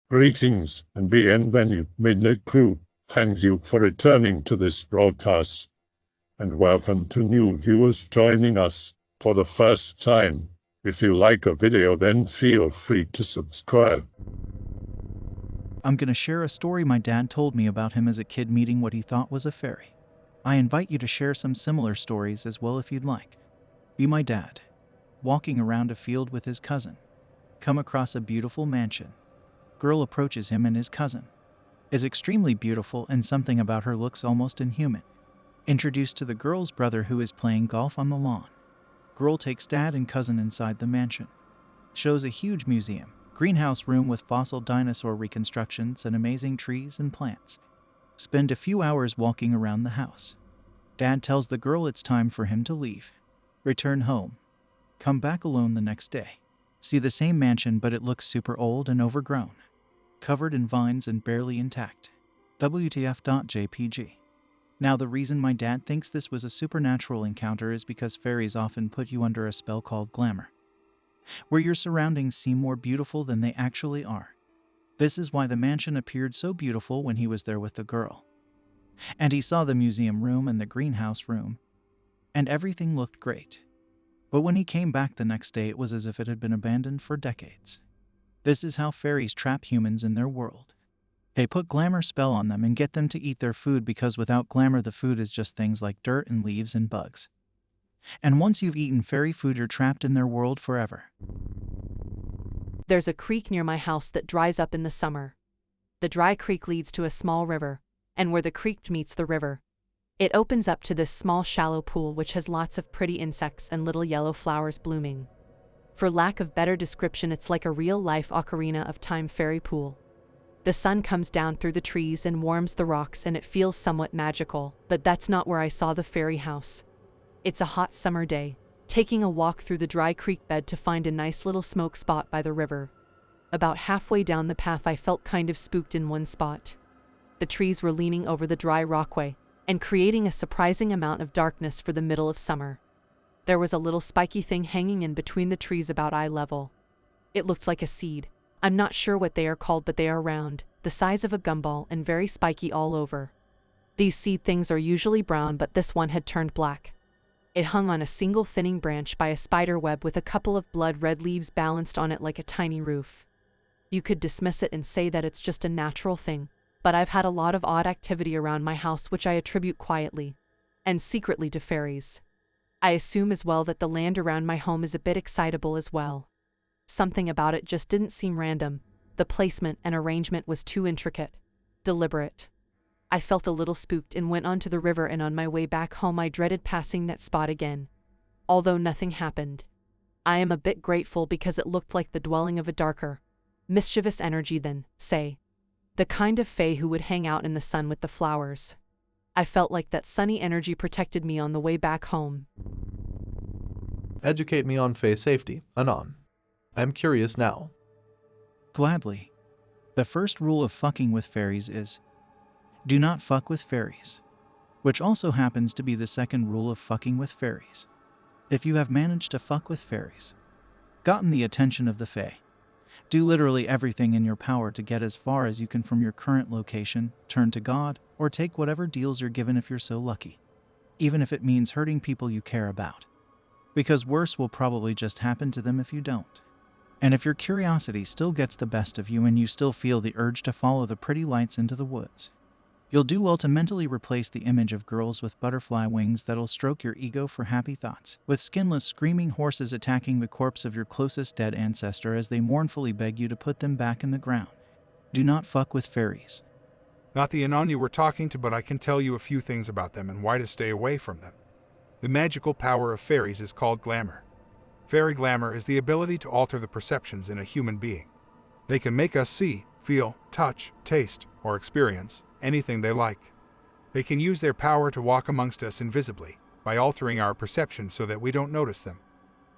Greetings and bienvenue, Midnight Crew. Thank you for returning to this broadcast, and welcome to new viewers joining us for the first time. If you like a video, then feel free to subscribe. I'm going to share a story my dad told me about him as a kid meeting what he thought was a fairy. I invite you to share some similar stories as well if you'd like. Be my dad. Walking around a field with his cousin. Come across a beautiful mansion. Girl approaches him and his cousin. Is extremely beautiful and something about her looks almost inhuman. Introduced to the girl's brother who is playing golf on the lawn. Girl takes dad and cousin inside the mansion. Shows a huge museum. Greenhouse room with fossil dinosaur reconstructions and amazing trees and plants. Spend a few hours walking around the house. Dad tells the girl it's time for him to leave. Return home. Come back alone the next day. See the same mansion, but it looks super old and overgrown. Covered in vines and barely intact. WTF.jpg. Now the reason my dad thinks this was a supernatural encounter is because fairies often put you under a spell called glamour, where your surroundings seem more beautiful than they actually are. This is why the mansion appeared so beautiful when he was there with the girl. And he saw the museum room and the greenhouse room, and everything looked great. But when he came back the next day, it was as if it had been abandoned for decades. This is how fairies trap humans in their world. They put glamour spell on them and get them to eat their food, because without glamour the food is just things like dirt and leaves and bugs. And once you've eaten fairy food, you're trapped in their world forever. There's a creek near my house that dries up in the summer. The dry creek leads to a small river, and where the creek meets the river, it opens up to this small shallow pool which has lots of pretty insects and little yellow flowers blooming. For lack of better description, it's like a real-life Ocarina of Time fairy pool. The sun comes down through the trees and warms the rocks, and it feels somewhat magical, but that's not where I saw the fairy house. It's a hot summer day, taking a walk through the dry creek bed to find a nice little smoke spot by the river. About halfway down the path I felt kind of spooked in one spot. The trees were leaning over the dry rockway and creating a surprising amount of darkness for the middle of summer. There was a little spiky thing hanging in between the trees about eye level. It looked like a seed. I'm not sure what they are called, but they are round, the size of a gumball, and very spiky all over. These seed things are usually brown, but this one had turned black. It hung on a single thinning branch by a spider web with a couple of blood-red leaves balanced on it like a tiny roof. You could dismiss it and say that it's just a natural thing, but I've had a lot of odd activity around my house which I attribute quietly and secretly to fairies. I assume as well that the land around my home is a bit excitable as well. Something about it just didn't seem random. The placement and arrangement was too intricate, deliberate. I felt a little spooked and went on to the river, and on my way back home I dreaded passing that spot again. Although nothing happened. I am a bit grateful because it looked like the dwelling of a darker, mischievous energy than, say, the kind of fae who would hang out in the sun with the flowers. I felt like that sunny energy protected me on the way back home. Educate me on fae safety, Anon. I'm curious now. Gladly. The first rule of fucking with fairies is, do not fuck with fairies. Which also happens to be the second rule of fucking with fairies. If you have managed to fuck with fairies, gotten the attention of the fae, do literally everything in your power to get as far as you can from your current location, turn to God, or take whatever deals you're given if you're so lucky. Even if it means hurting people you care about. Because worse will probably just happen to them if you don't. And if your curiosity still gets the best of you and you still feel the urge to follow the pretty lights into the woods, you'll do well to mentally replace the image of girls with butterfly wings that'll stroke your ego for happy thoughts, with skinless screaming horses attacking the corpse of your closest dead ancestor as they mournfully beg you to put them back in the ground. Do not fuck with fairies. Not the Anon you were talking to, but I can tell you a few things about them and why to stay away from them. The magical power of fairies is called glamour. Fairy glamour is the ability to alter the perceptions in a human being. They can make us see, feel, touch, taste, or experience anything they like. They can use their power to walk amongst us invisibly, by altering our perception so that we don't notice them.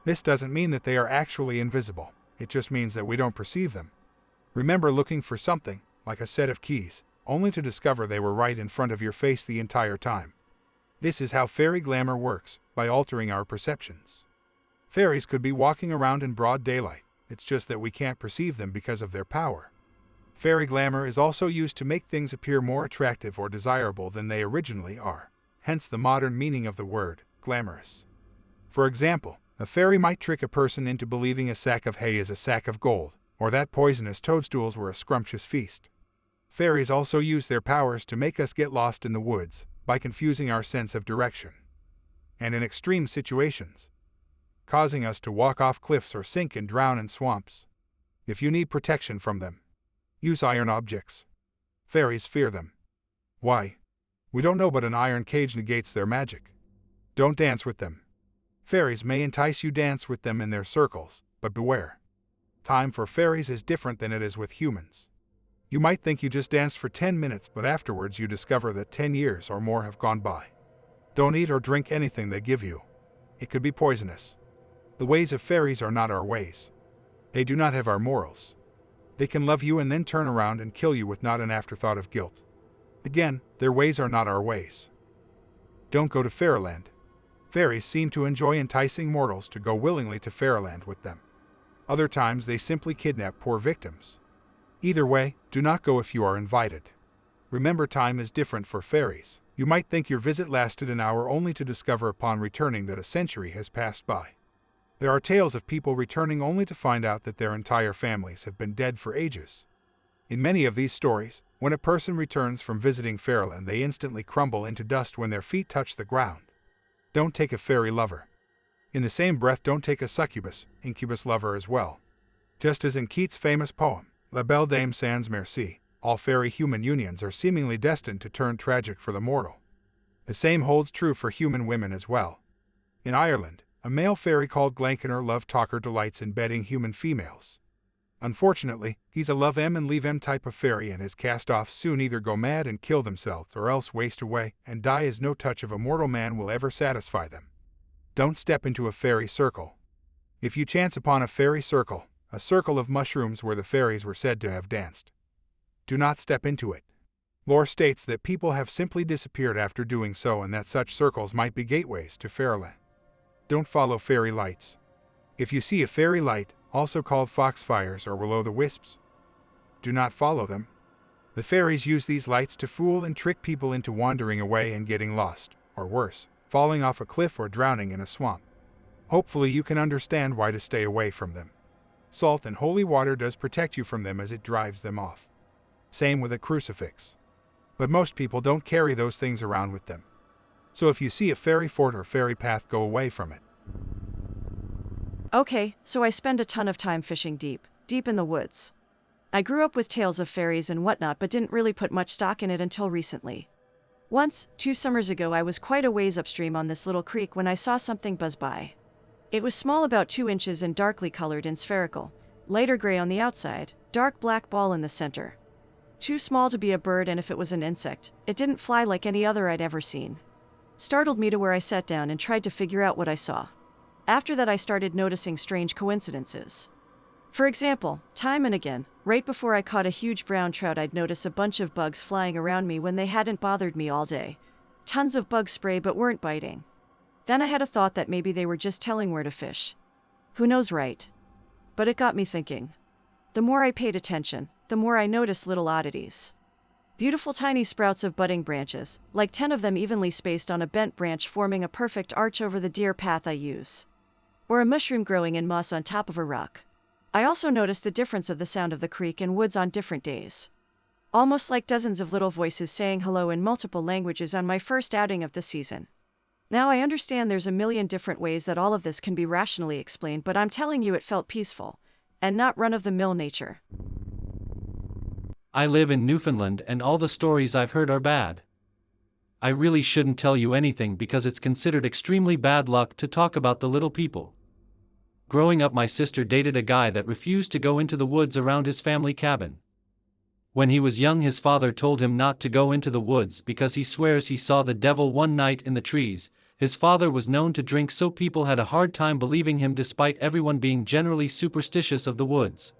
This doesn't mean that they are actually invisible, it just means that we don't perceive them. Remember looking for something, like a set of keys, only to discover they were right in front of your face the entire time. This is how fairy glamour works, by altering our perceptions. Fairies could be walking around in broad daylight, it's just that we can't perceive them because of their power. Fairy glamour is also used to make things appear more attractive or desirable than they originally are, hence the modern meaning of the word, glamorous. For example, a fairy might trick a person into believing a sack of hay is a sack of gold, or that poisonous toadstools were a scrumptious feast. Fairies also use their powers to make us get lost in the woods, by confusing our sense of direction. And in extreme situations, causing us to walk off cliffs or sink and drown in swamps. If you need protection from them, use iron objects. Fairies fear them. Why? We don't know, but an iron cage negates their magic. Don't dance with them. Fairies may entice you dance with them in their circles, but beware. Time for fairies is different than it is with humans. You might think you just danced for 10 minutes, but afterwards you discover that 10 years or more have gone by. Don't eat or drink anything they give you. It could be poisonous. The ways of fairies are not our ways. They do not have our morals. They can love you and then turn around and kill you with not an afterthought of guilt. Again, their ways are not our ways. Don't go to Fairyland. Fairies seem to enjoy enticing mortals to go willingly to Fairyland with them. Other times they simply kidnap poor victims. Either way, do not go if you are invited. Remember, time is different for fairies. You might think your visit lasted an hour only to discover upon returning that a century has passed by. There are tales of people returning only to find out that their entire families have been dead for ages. In many of these stories, when a person returns from visiting Fairyland, they instantly crumble into dust when their feet touch the ground. Don't take a fairy lover. In the same breath, don't take a succubus, incubus lover as well. Just as in Keats' famous poem, La Belle Dame sans Merci, all fairy-human unions are seemingly destined to turn tragic for the mortal. The same holds true for human women as well. In Ireland, a male fairy called Glancan or Love Talker delights in bedding human females. Unfortunately, he's a love em and leave em type of fairy, and his cast-offs soon either go mad and kill themselves or else waste away and die, as no touch of a mortal man will ever satisfy them. Don't step into a fairy circle. If you chance upon a fairy circle, a circle of mushrooms where the fairies were said to have danced, do not step into it. Lore states that people have simply disappeared after doing so, and that such circles might be gateways to Fairyland. Don't follow fairy lights. If you see a fairy light, also called foxfires or will-o'-the-wisps, do not follow them. The fairies use these lights to fool and trick people into wandering away and getting lost, or worse, falling off a cliff or drowning in a swamp. Hopefully you can understand why to stay away from them. Salt and holy water does protect you from them as it drives them off. Same with a crucifix. But most people don't carry those things around with them. So if you see a fairy fort or fairy path, go away from it. Okay, so I spend a ton of time fishing deep in the woods. I grew up with tales of fairies and whatnot, but didn't really put much stock in it until recently. Once, 2 summers ago, I was quite a ways upstream on this little creek when I saw something buzz by. It was small, about 2 inches, and darkly colored and spherical, lighter gray on the outside, dark black ball in the center. Too small to be a bird, and if it was an insect, it didn't fly like any other I'd ever seen. Startled me to where I sat down and tried to figure out what I saw. After that, I started noticing strange coincidences. For example, time and again, right before I caught a huge brown trout, I'd notice a bunch of bugs flying around me when they hadn't bothered me all day. Tons of bug spray but weren't biting. Then I had a thought that maybe they were just telling where to fish. Who knows, right? But it got me thinking. The more I paid attention, the more I noticed little oddities. Beautiful tiny sprouts of budding branches, like 10 of them evenly spaced on a bent branch, forming a perfect arch over the deer path I use. Or a mushroom growing in moss on top of a rock. I also noticed the difference of the sound of the creek and woods on different days. Almost like dozens of little voices saying hello in multiple languages on my first outing of the season. Now I understand there's a million different ways that all of this can be rationally explained, but I'm telling you it felt peaceful, and not run-of-the-mill nature. I live in Newfoundland and all the stories I've heard are bad. I really shouldn't tell you anything because it's considered extremely bad luck to talk about the little people. Growing up, my sister dated a guy that refused to go into the woods around his family cabin. When he was young, his father told him not to go into the woods because he swears he saw the devil one night in the trees. His father was known to drink, so people had a hard time believing him despite everyone being generally superstitious of the woods.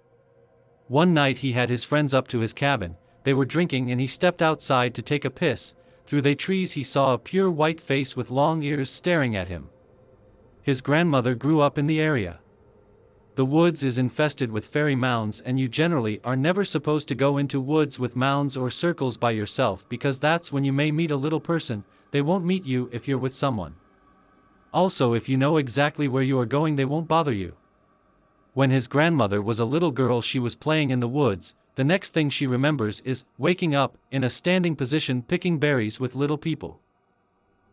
One night he had his friends up to his cabin, they were drinking, and he stepped outside to take a piss. Through the trees he saw a pure white face with long ears staring at him. His grandmother grew up in the area. The woods is infested with fairy mounds, and you generally are never supposed to go into woods with mounds or circles by yourself, because that's when you may meet a little person. They won't meet you if you're with someone. Also, if you know exactly where you are going, they won't bother you. When his grandmother was a little girl, she was playing in the woods. The next thing she remembers is waking up in a standing position picking berries with little people.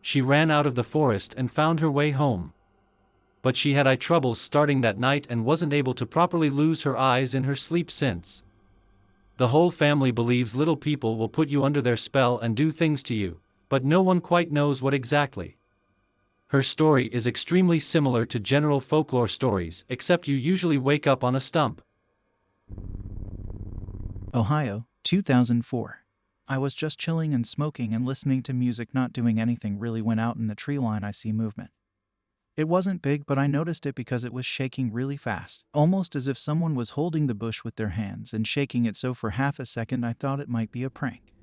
She ran out of the forest and found her way home. But she had eye troubles starting that night and wasn't able to properly lose her eyes in her sleep since. The whole family believes little people will put you under their spell and do things to you, but no one quite knows what exactly. Her story is extremely similar to general folklore stories, except you usually wake up on a stump. Ohio, 2004. I was just chilling and smoking and listening to music, not doing anything really, when out in the tree line I see movement. It wasn't big, but I noticed it because it was shaking really fast, almost as if someone was holding the bush with their hands and shaking it, so for half a second I thought it might be a prank.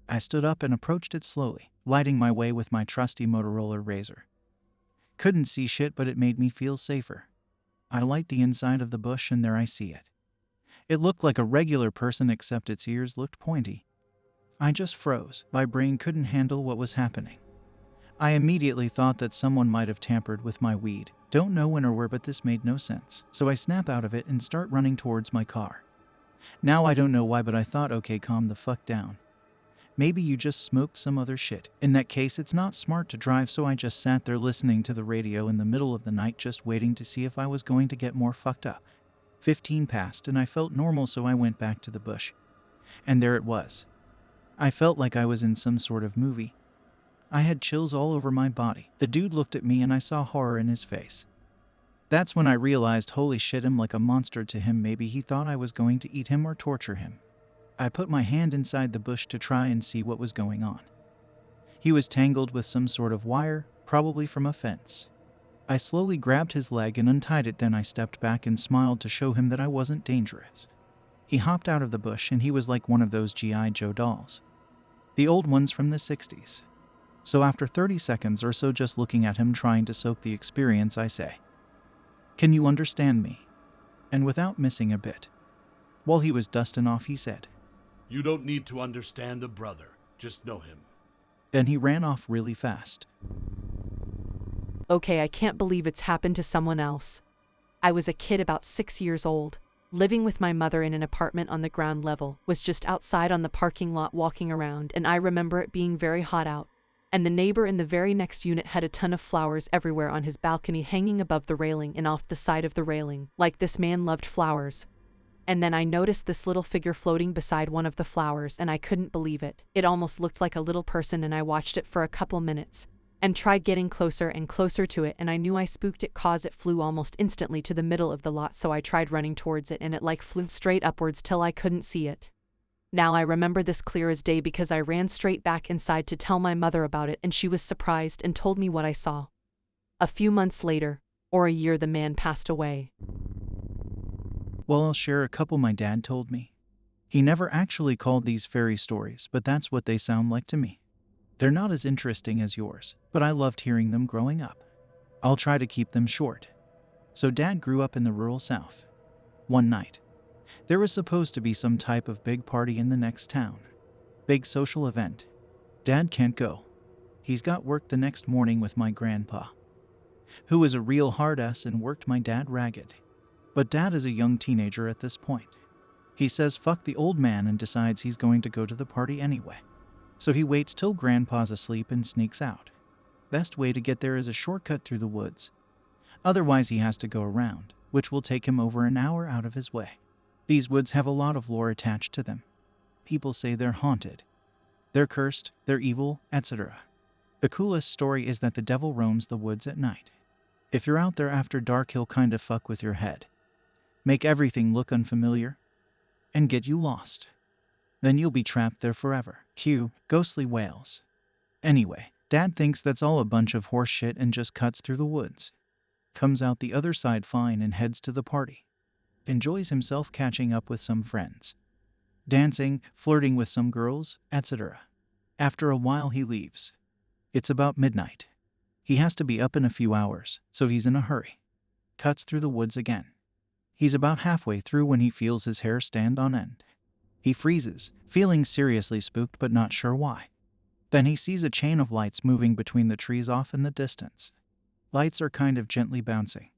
I stood up and approached it slowly, lighting my way with my trusty Motorola Razor. Couldn't see shit, but it made me feel safer. I light the inside of the bush and there I see it. It looked like a regular person, except its ears looked pointy. I just froze. My brain couldn't handle what was happening. I immediately thought that someone might have tampered with my weed. Don't know when or where, but this made no sense. So I snap out of it and start running towards my car. Now I don't know why, but I thought, okay, calm the fuck down. Maybe you just smoked some other shit. In that case, it's not smart to drive, so I just sat there listening to the radio in the middle of the night, just waiting to see if I was going to get more fucked up. 15 passed and I felt normal, so I went back to the bush. And there it was. I felt like I was in some sort of movie. I had chills all over my body. The dude looked at me and I saw horror in his face. That's when I realized, holy shit, I'm like a monster to him. Maybe he thought I was going to eat him or torture him. I put my hand inside the bush to try and see what was going on. He was tangled with some sort of wire, probably from a fence. I slowly grabbed his leg and untied it, then I stepped back and smiled to show him that I wasn't dangerous. He hopped out of the bush and he was like one of those G.I. Joe dolls. The old ones from the 60s. So after 30 seconds or so just looking at him, trying to soak the experience, I say, "Can you understand me?" And without missing a bit, while he was dusting off, he said, "You don't need to understand a brother, just know him." Then he ran off really fast. Okay, I can't believe it's happened to someone else. I was a kid about 6 years old, living with my mother in an apartment on the ground level, was just outside on the parking lot walking around, and I remember it being very hot out. And the neighbor in the very next unit had a ton of flowers everywhere on his balcony, hanging above the railing and off the side of the railing, like this man loved flowers. And then I noticed this little figure floating beside one of the flowers, and I couldn't believe it. It almost looked like a little person, and I watched it for a couple minutes and tried getting closer and closer to it, and I knew I spooked it cause it flew almost instantly to the middle of the lot, so I tried running towards it and it like flew straight upwards till I couldn't see it. Now I remember this clear as day because I ran straight back inside to tell my mother about it, and she was surprised and told me what I saw. A few months later, or a year, the man passed away. Well, I'll share a couple my dad told me. He never actually called these fairy stories, but that's what they sound like to me. They're not as interesting as yours, but I loved hearing them growing up. I'll try to keep them short. So Dad grew up in the rural South. One night, there was supposed to be some type of big party in the next town. Big social event. Dad can't go. He's got work the next morning with my grandpa, who was a real hard ass and worked my dad ragged. But Dad is a young teenager at this point. He says fuck the old man and decides he's going to go to the party anyway. So he waits till Grandpa's asleep and sneaks out. Best way to get there is a shortcut through the woods. Otherwise he has to go around, which will take him over an hour out of his way. These woods have a lot of lore attached to them. People say they're haunted, they're cursed, they're evil, etc. The coolest story is that the devil roams the woods at night. If you're out there after dark, he'll kinda fuck with your head, make everything look unfamiliar, and get you lost. Then you'll be trapped there forever. Cue ghostly wails. Anyway, Dad thinks that's all a bunch of horse shit and just cuts through the woods. Comes out the other side fine and heads to the party. Enjoys himself catching up with some friends, dancing, flirting with some girls, etc. After a while he leaves. It's about midnight. He has to be up in a few hours, so he's in a hurry. Cuts through the woods again. He's about halfway through when he feels his hair stand on end. He freezes, feeling seriously spooked but not sure why. Then he sees a chain of lights moving between the trees off in the distance. Lights are kind of gently bouncing,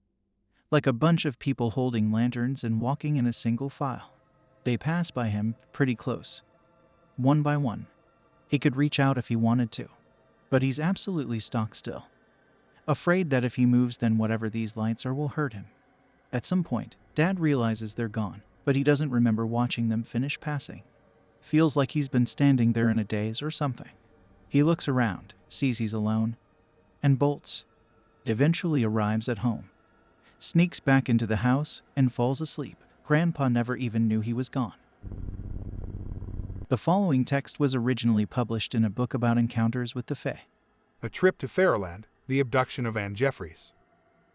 like a bunch of people holding lanterns and walking in a single file. They pass by him pretty close, one by one. He could reach out if he wanted to, but he's absolutely stock still, afraid that if he moves then whatever these lights are will hurt him. At some point, Dad realizes they're gone, but he doesn't remember watching them finish passing. Feels like he's been standing there in a daze or something. He looks around, sees he's alone, and bolts. Eventually arrives at home, sneaks back into the house, and falls asleep. Grandpa never even knew he was gone. The following text was originally published in a book about encounters with the Fae. A trip to Fairyland, the abduction of Anne Jeffries.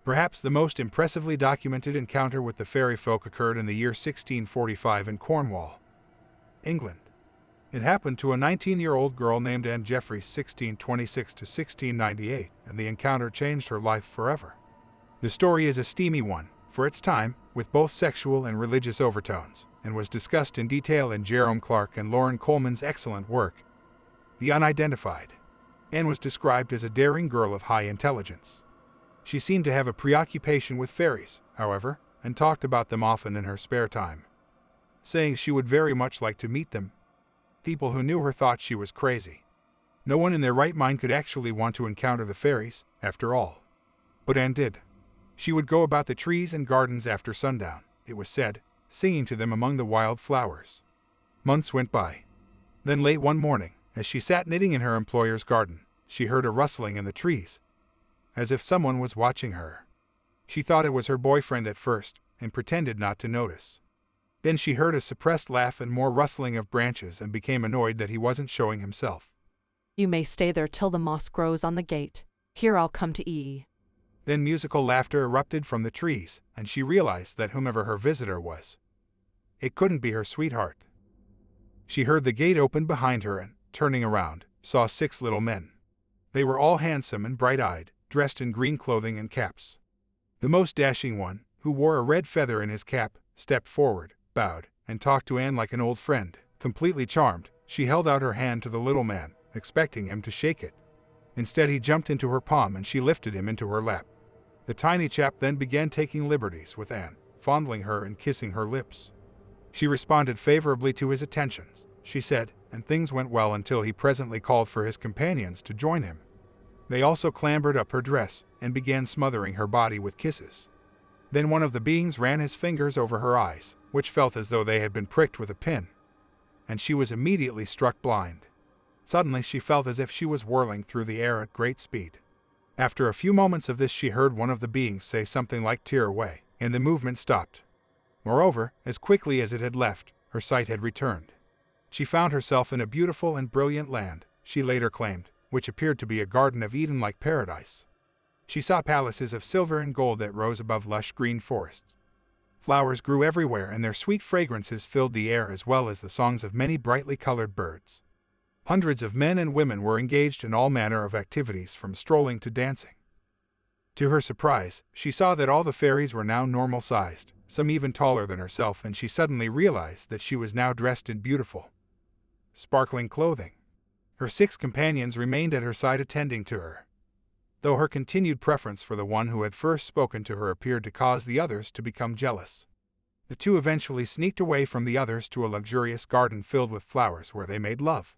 Perhaps the most impressively documented encounter with the fairy folk occurred in the year 1645 in Cornwall, England. It happened to a 19-year-old girl named Anne Jeffries 1626 to 1698, and the encounter changed her life forever. The story is a steamy one, for its time, with both sexual and religious overtones, and was discussed in detail in Jerome Clark and Lauren Coleman's excellent work, The Unidentified. Anne was described as a daring girl of high intelligence. She seemed to have a preoccupation with fairies, however, and talked about them often in her spare time, saying she would very much like to meet them. People who knew her thought she was crazy. No one in their right mind could actually want to encounter the fairies, after all. But Anne did. She would go about the trees and gardens after sundown, it was said, singing to them among the wild flowers. Months went by. Then late one morning, as she sat knitting in her employer's garden, she heard a rustling in the trees, as if someone was watching her. She thought it was her boyfriend at first, and pretended not to notice. Then she heard a suppressed laugh and more rustling of branches and became annoyed that he wasn't showing himself. You may stay there till the moss grows on the gate. Here I'll come to ee. Then musical laughter erupted from the trees, and she realized that whomever her visitor was, it couldn't be her sweetheart. She heard the gate open behind her and, turning around, saw 6 little men. They were all handsome and bright-eyed, dressed in green clothing and caps. The most dashing one, who wore a red feather in his cap, stepped forward, bowed, and talked to Anne like an old friend. Completely charmed, she held out her hand to the little man, expecting him to shake it. Instead, he jumped into her palm and she lifted him into her lap. The tiny chap then began taking liberties with Anne, fondling her and kissing her lips. She responded favorably to his attentions, she said, and things went well until he presently called for his companions to join him. They also clambered up her dress and began smothering her body with kisses. Then one of the beings ran his fingers over her eyes, which felt as though they had been pricked with a pin, and she was immediately struck blind. Suddenly she felt as if she was whirling through the air at great speed. After a few moments of this, she heard one of the beings say something like "tear away," and the movement stopped. Moreover, as quickly as it had left, her sight had returned. She found herself in a beautiful and brilliant land, she later claimed, which appeared to be a Garden of Eden-like paradise. She saw palaces of silver and gold that rose above lush green forests. Flowers grew everywhere and their sweet fragrances filled the air as well as the songs of many brightly colored birds. Hundreds of men and women were engaged in all manner of activities from strolling to dancing. To her surprise, she saw that all the fairies were now normal-sized, some even taller than herself, and she suddenly realized that she was now dressed in beautiful, sparkling clothing. Her 6 companions remained at her side attending to her, though her continued preference for the one who had first spoken to her appeared to cause the others to become jealous. The 2 eventually sneaked away from the others to a luxurious garden filled with flowers where they made love.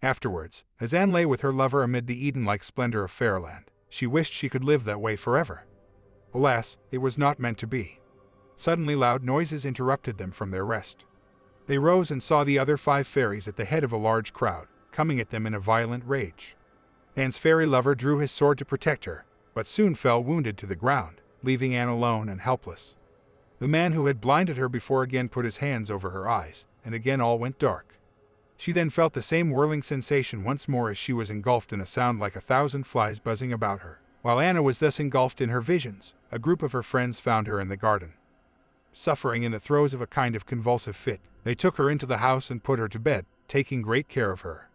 Afterwards, as Anne lay with her lover amid the Eden-like splendor of Fairyland, she wished she could live that way forever. Alas, it was not meant to be. Suddenly loud noises interrupted them from their rest. They rose and saw the other 5 fairies at the head of a large crowd, coming at them in a violent rage. Anne's fairy lover drew his sword to protect her, but soon fell wounded to the ground, leaving Anne alone and helpless. The man who had blinded her before again put his hands over her eyes, and again all went dark. She then felt the same whirling sensation once more as she was engulfed in a sound like 1,000 flies buzzing about her. While Anna was thus engulfed in her visions, a group of her friends found her in the garden. Suffering in the throes of a kind of convulsive fit, they took her into the house and put her to bed, taking great care of her.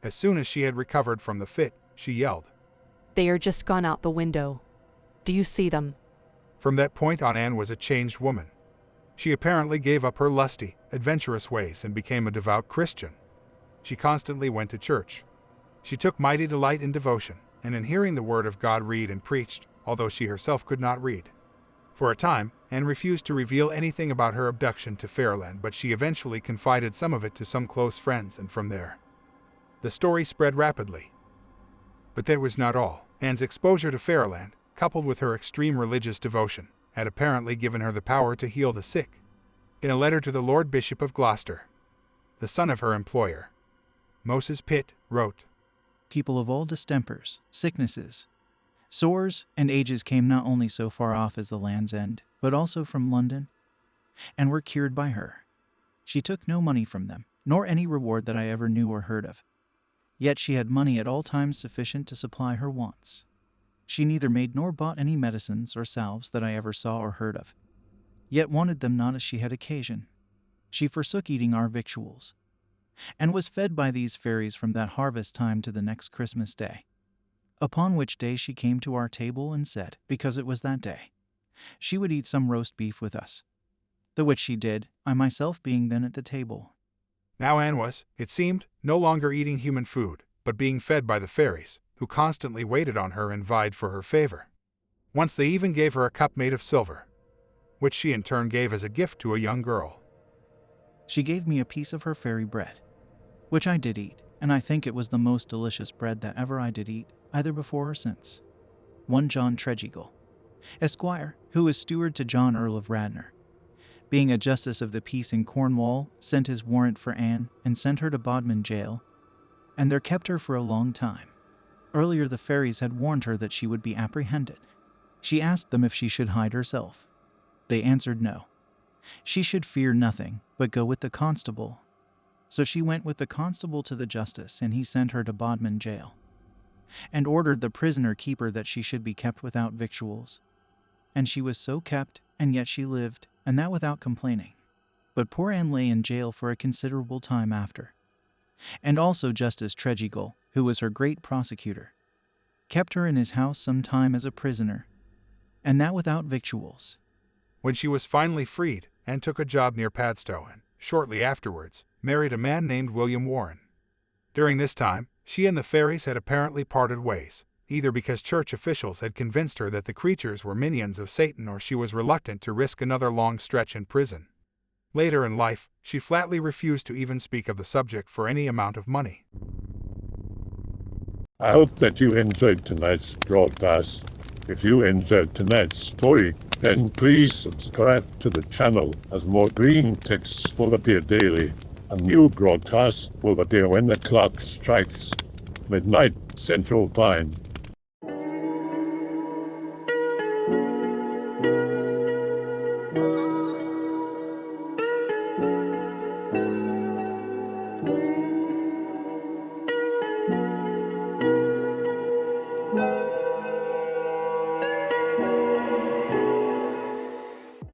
As soon as she had recovered from the fit, she yelled, They are just gone out the window. Do you see them? From that point on, Anne was a changed woman. She apparently gave up her lusty, adventurous ways and became a devout Christian. She constantly went to church. She took mighty delight in devotion, and in hearing the word of God read and preached, although she herself could not read. For a time, Anne refused to reveal anything about her abduction to Fairyland, but she eventually confided some of it to some close friends, and from there, the story spread rapidly. But that was not all. Anne's exposure to Fairyland, coupled with her extreme religious devotion, had apparently given her the power to heal the sick. In a letter to the Lord Bishop of Gloucester, the son of her employer, Moses Pitt, wrote, People of all distempers, sicknesses, sores, and ages came not only so far off as the Land's End, but also from London, and were cured by her. She took no money from them, nor any reward that I ever knew or heard of. Yet she had money at all times sufficient to supply her wants. She neither made nor bought any medicines or salves that I ever saw or heard of, yet wanted them not as she had occasion. She forsook eating our victuals, and was fed by these fairies from that harvest time to the next Christmas day. Upon which day she came to our table and said, because it was that day, she would eat some roast beef with us. The which she did, I myself being then at the table. Now Anne was, it seemed, no longer eating human food, but being fed by the fairies, who constantly waited on her and vied for her favor. Once they even gave her a cup made of silver, which she in turn gave as a gift to a young girl. She gave me a piece of her fairy bread, which I did eat, and I think it was the most delicious bread that ever I did eat, either before or since. One John Tregeagle, Esquire, who was steward to John Earl of Radnor, being a justice of the peace in Cornwall, sent his warrant for Anne and sent her to Bodmin jail, and there kept her for a long time. Earlier the fairies had warned her that she would be apprehended. She asked them if she should hide herself. They answered no. She should fear nothing, but go with the constable. So she went with the constable to the justice, and he sent her to Bodmin jail, and ordered the prisoner keeper that she should be kept without victuals. And she was so kept, and yet she lived, and that without complaining. But poor Anne lay in jail for a considerable time after. And also Justice Tregeagle, who was her great prosecutor, kept her in his house some time as a prisoner, and that without victuals. When she was finally freed, Anne took a job near Padstow and, shortly afterwards, married a man named William Warren. During this time, she and the fairies had apparently parted ways, either because church officials had convinced her that the creatures were minions of Satan, or she was reluctant to risk another long stretch in prison. Later in life, she flatly refused to even speak of the subject for any amount of money. I hope that you enjoyed tonight's broadcast. If you enjoyed tonight's story, then please subscribe to the channel, as more green texts will appear daily. A new broadcast will appear when the clock strikes midnight Central Time.